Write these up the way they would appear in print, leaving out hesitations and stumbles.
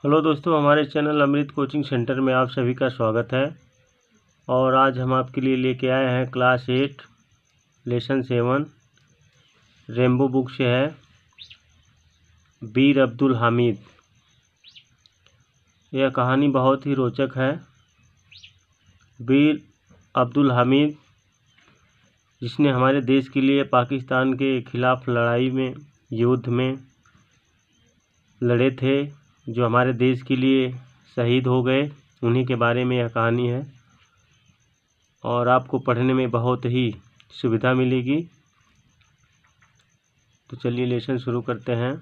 Hello दोस्तों, हमारे channel अमृत coaching centre में आप सभी का स्वागत है। और आज हम आपके लिए लेके आए हैं क्लास 8 लेसन 7 रेम्बो बुक से है बीर अब्दुल हामिद। यह कहानी बहुत ही रोचक है। बीर अब्दुल हामिद जिसने हमारे देश के लिए पाकिस्तान के खिलाफ़ लड़ाई में युद्ध में लड़े थे, जो हमारे देश के लिए शहीद हो गए, उन्हीं के बारे में यह कहानी है और आपको पढ़ने में बहुत ही सुविधा मिलेगी। तो चलिए लेसन शुरू करते हैं।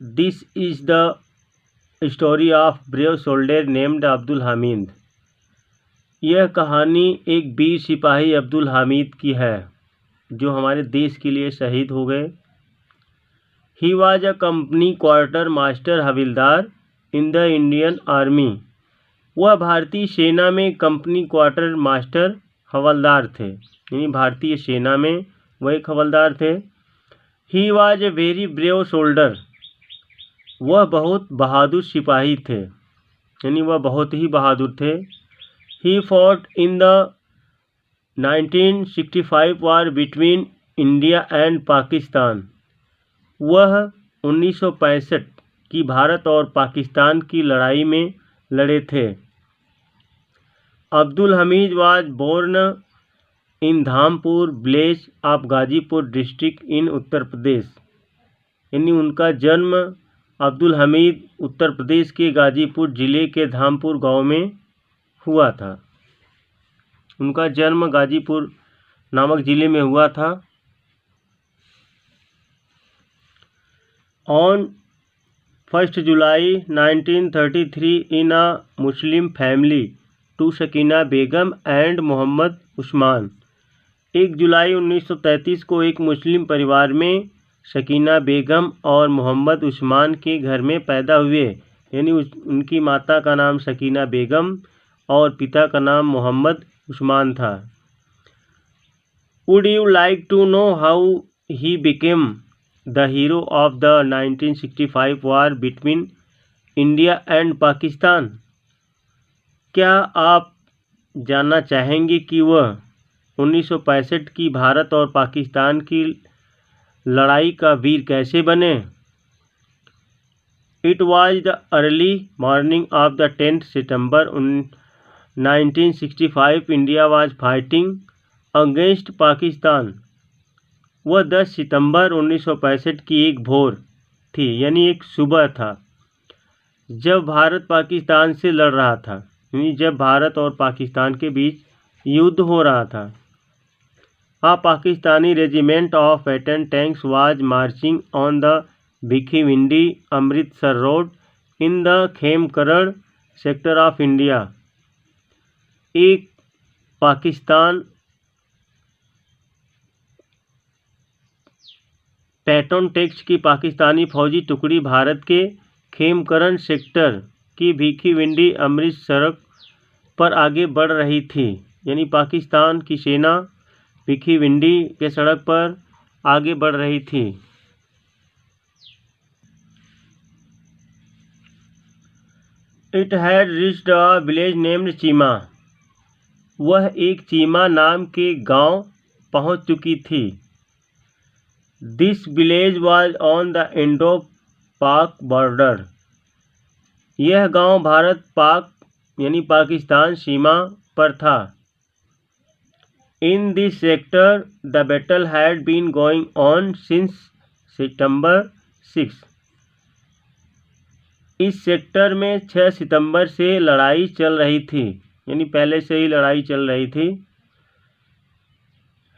This is the story of brave soldier named Abdul Hamid. यह कहानी एक वीर सिपाही अब्दुल हामिद की है जो हमारे देश के लिए शहीद हो गए। He was a company quarter master हविलदार in the Indian Army। वह भारतीय सेना में कंपनी क्वार्टर मास्टर हवलदार थे, यानी भारतीय सेना में वह एक हवलदार थे। He was a very brave soldier। वह बहुत बहादुर सिपाही थे, यानी वह बहुत ही बहादुर थे। He fought in the 1965 war between India and Pakistan. वह 1965 की भारत और पाकिस्तान की लड़ाई में लड़े थे। Abdul Hamid was born in Dhampur village of Ghazipur district in Uttar Pradesh. यानी उनका जन्म अब्दुल हमीद उत्तर प्रदेश के गाजीपुर ज़िले के धामपुर गांव में हुआ था। उनका जन्म गाजीपुर नामक ज़िले में हुआ था। On 1st July 1933 in a Muslim family to Sakina Begum and Mohammad Usman. 1 जुलाई 1933 को एक मुस्लिम परिवार में शकीना बेगम और मोहम्मद उस्मान के घर में पैदा हुए। यानी उनकी माता का नाम शकीना बेगम और पिता का नाम मोहम्मद उस्मान था। Would you like to know how he became the hero of the 1965 war between India and Pakistan? क्या आप जानना चाहेंगे कि वह 1965 की भारत और पाकिस्तान की लड़ाई का वीर कैसे बने? It was the early morning of the 10th September 1965 India was fighting against Pakistan। वह 10 सितंबर 1965 की एक भोर थी, यानी एक सुबह था, जब भारत पाकिस्तान से लड़ रहा था, यानी जब भारत और पाकिस्तान के बीच युद्ध हो रहा था। A Pakistani regiment of 18 tanks was marching on the Bhikhiwindi Amritsar road in the Khemkaran sector of India. एक पाकिस्तान पैटर्न टैक्स की पाकिस्तानी फौजी टुकड़ी भारत के खेमकरण सेक्टर की भिखीविंडी अमृत सड़क पर आगे बढ़ रही थी। यानी पाकिस्तान की सेना भिखीविंडी के सड़क पर आगे बढ़ रही थी। It had reached a village named Cheema. वह एक चीमा नाम के गांव पहुंच चुकी थी। This village was on the Indo Pak border. यह गांव भारत पाक यानी पाकिस्तान सीमा पर था। In this sector the battle had been going on since September 6। इस सेक्टर में 6 सितंबर से लड़ाई चल रही थी, यानी पहले से ही लड़ाई चल रही थी।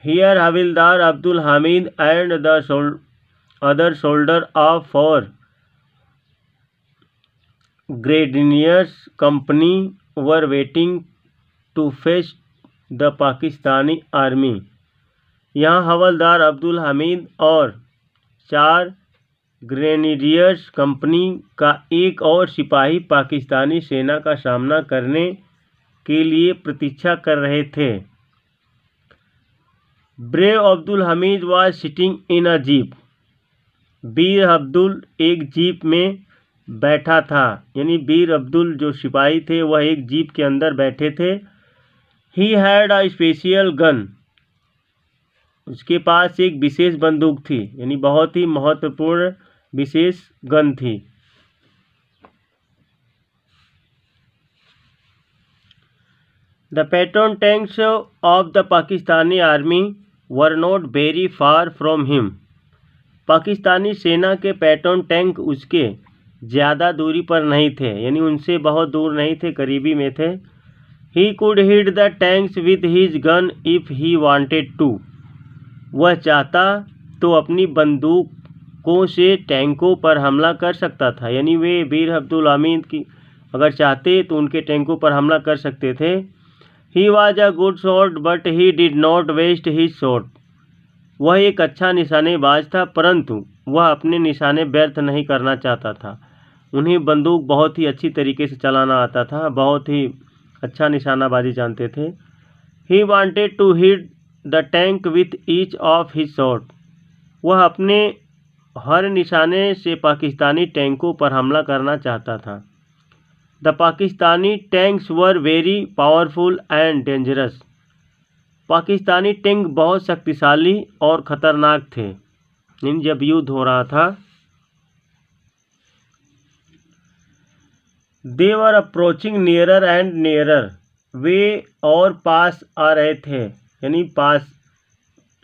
Here हविलदार Abdul Hamid and the other soldier of 4 Grenadiers company were waiting to face the Pakistani army. यहाँ हवलदार अब्दुल हामिद और 4 ग्रेनेडियर्स कंपनी का एक और सिपाही पाकिस्तानी सेना का सामना करने के लिए प्रतीक्षा कर रहे थे। Brave Abdul Hamid was sitting in a jeep. बीर अब्दुल एक जीप में बैठा था, यानी बीर अब्दुल जो सिपाही थे वह एक जीप के अंदर बैठे थे। He had a special gun, उसके पास एक विशेष बंदूक थी, यानी बहुत ही महत्वपूर्ण विशेष गन थी। The Patton tanks of the Pakistani army were not very far from him. Pakistani सेना के पैटर्न टैंक उसके ज़्यादा दूरी पर नहीं थे, यानी उनसे बहुत दूर नहीं थे, करीबी में थे। He could hit the tanks with his gun if he wanted to. वह चाहता तो अपनी बंदूकों से टैंकों पर हमला कर सकता था, यानी वे बीर अब्दुल हमीद की अगर चाहते तो उनके टैंकों पर हमला कर सकते थे। He was a good shot but he did not waste his shot. वह एक अच्छा निशानेबाज था, परंतु वह अपने निशाने व्यर्थ नहीं करना चाहता था। उन्हें बंदूक बहुत ही अच्छी तरीके से चलाना आता था, बहुत ही अच्छा निशानाबाजी जानते थे। He wanted to hit the tank with each of his shot. वह अपने हर निशाने से पाकिस्तानी टैंकों पर हमला करना चाहता था। The Pakistani tanks were very powerful and dangerous. Pakistani tank बहुत शक्तिशाली और ख़तरनाक थे, इन जब युद्ध हो रहा था। They were approaching nearer and nearer. वे और पास आ रहे थे, यानी पास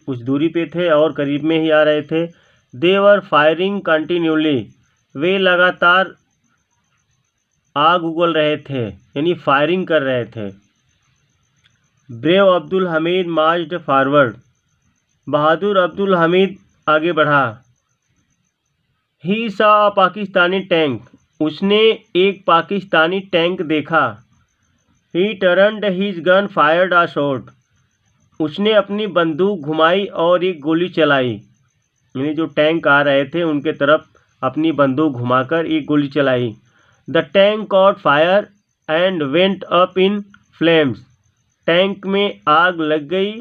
कुछ दूरी पे थे और करीब में ही आ रहे थे। They were firing continually. वे लगातार आग उगल रहे थे, यानी फायरिंग कर रहे थे। Brave Abdul Hamid marched forward. बहादुर अब्दुल हमीद आगे बढ़ा। He saw a Pakistani tank. उसने एक पाकिस्तानी टैंक देखा। He turned his gun fired a shot. उसने अपनी बंदूक घुमाई और एक गोली चलाई, यानी जो टैंक आ रहे थे उनके तरफ अपनी बंदूक घुमाकर एक गोली चलाई। The tank cot fire and went up in flames. Tank में आग लग गई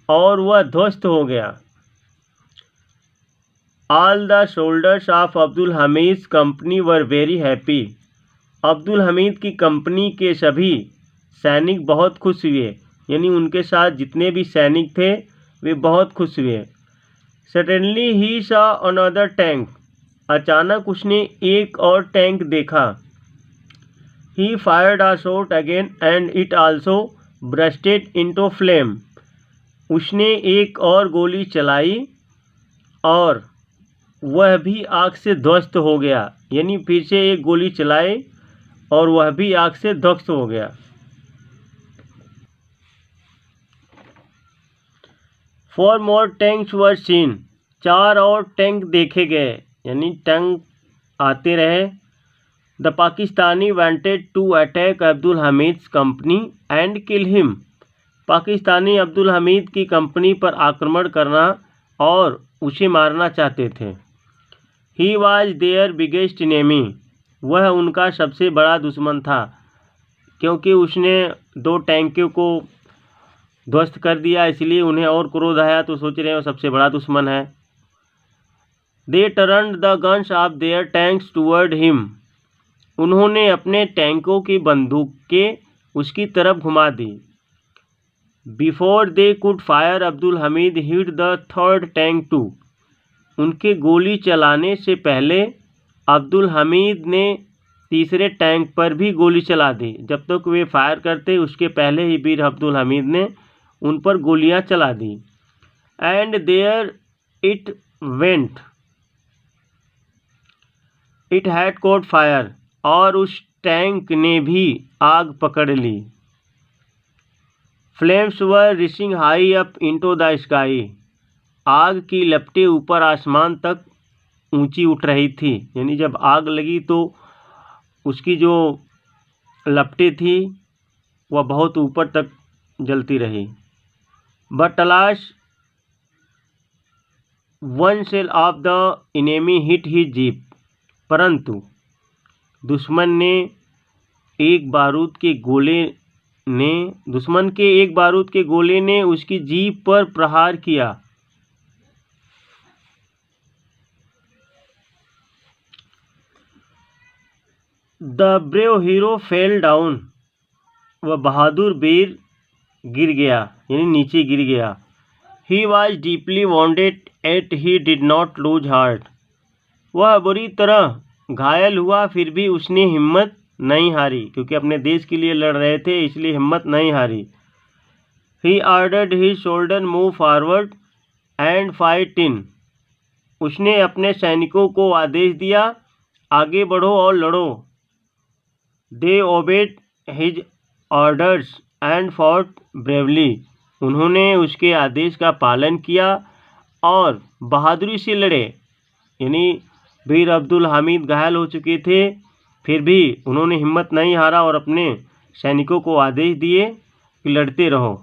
और वह ध्वस्त हो गया। All the soldiers of Abdul Hamid company were very happy. Abdul Hamid की कंपनी के सभी सैनिक बहुत खुश हुए, यानी उनके साथ जितने भी सैनिक थे वे बहुत खुश हुए। Suddenly he saw another tank. अचानक उसने एक और टैंक देखा। He fired a shot again and it also bursted into flame. उसने एक और गोली चलाई और वह भी आग से ध्वस्त हो गया, यानी फिर से एक गोली चलाई और वह भी आग से ध्वस्त हो गया। Four more tanks were seen. 4 और टैंक देखे गए, यानी टैंक आते रहे। The Pakistani wanted to attack Abdul Hamid's company and kill him. Pakistani Abdul Hamid की कंपनी पर आक्रमण करना और उसे मारना चाहते थे। He was their biggest enemy. वह उनका सबसे बड़ा दुश्मन था, क्योंकि उसने 2 टैंकों को ध्वस्त कर दिया, इसलिए उन्हें और क्रोध आया, तो सोच रहे हैं वो सबसे बड़ा दुश्मन है। They turned the guns of their tanks toward him. उन्होंने अपने टैंकों की बंदूकें उसकी तरफ घुमा दी। Before they could fire Abdul Hamid hit the third tank too. उनके गोली चलाने से पहले अब्दुल हमीद ने तीसरे टैंक पर भी गोली चला दी। जब तक वे फायर करते उसके पहले ही बीर अब्दुल हमीद ने उन पर गोलियां चला दी। And there it went, it had caught fire. और उस टैंक ने भी आग पकड़ ली। Flames were rising high up into the sky. आग की लपटें ऊपर आसमान तक ऊंची उठ रही थी, यानी जब आग लगी तो उसकी जो लपटें थी वह बहुत ऊपर तक जलती रही। But alas one shell of the enemy hit his jeep. परंतु दुश्मन के एक बारूद के गोले ने उसकी जीप पर प्रहार किया। The brave hero fell down, वह बहादुर वीर गिर गया यानी नीचे गिर गया। He was deeply wounded yet he did not lose heart, वह बुरी तरह घायल हुआ फिर भी उसने हिम्मत नहीं हारी, क्योंकि अपने देश के लिए लड़ रहे थे इसलिए हिम्मत नहीं हारी। He ordered his soldier move forward and fight in, उसने अपने सैनिकों को आदेश दिया आगे बढ़ो और लड़ो। They obeyed his orders and fought bravely, उन्होंने उसके आदेश का पालन किया और बहादुरी से लड़े। यानी वीर अब्दुल हामिद घायल हो चुके थे फिर भी उन्होंने हिम्मत नहीं हारा और अपने सैनिकों को आदेश दिए कि लड़ते रहो।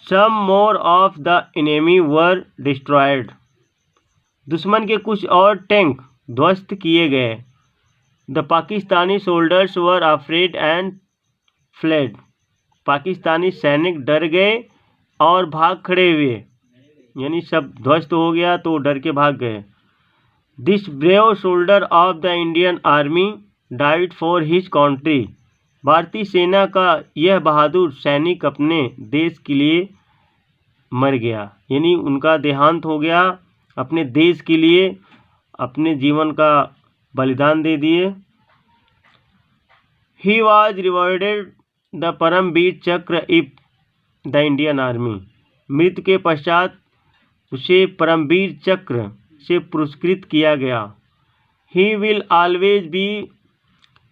Some more of the enemy were destroyed, दुश्मन के कुछ और टैंक ध्वस्त किए गए। The Pakistani soldiers were afraid and fled, Pakistani सैनिक डर गए और भाग खड़े हुए, यानी सब ध्वस्त हो गया तो डर के भाग गए। This brave soldier of the Indian army died for his country, भारतीय सेना का यह बहादुर सैनिक अपने देश के लिए मर गया, यानी उनका देहांत हो गया, अपने देश के लिए अपने जीवन का बलिदान दे दिए। He was rewarded the Paramvir Chakra if the Indian army, मृत्यु के पश्चात उसे परमवीर चक्र से पुरस्कृत किया गया। He will always be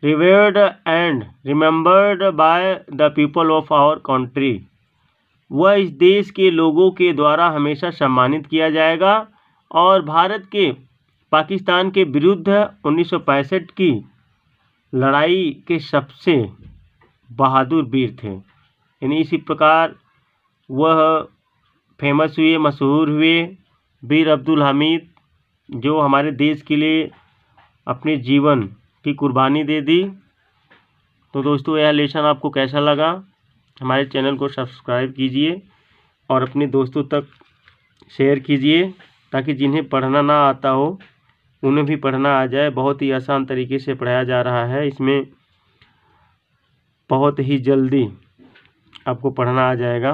revered and remembered by the people of our country, वह इस देश के लोगों के द्वारा हमेशा सम्मानित किया जाएगा और भारत के पाकिस्तान के विरुद्ध 1965 की लड़ाई के सबसे बहादुर वीर थे। यानी इसी प्रकार वह फेमस हुए, मशहूर हुए, वीर अब्दुल हामिद, जो हमारे देश के लिए अपने जीवन की कुर्बानी दे दी। तो दोस्तों यह लेसन आपको कैसा लगा, हमारे चैनल को सब्सक्राइब कीजिए और अपने दोस्तों तक शेयर कीजिए ताकि जिन्हें पढ़ना ना आता हो उन्हें भी पढ़ना आ जाए। बहुत ही आसान तरीके से पढ़ाया जा रहा है, इसमें बहुत ही जल्दी आपको पढ़ना आ जाएगा।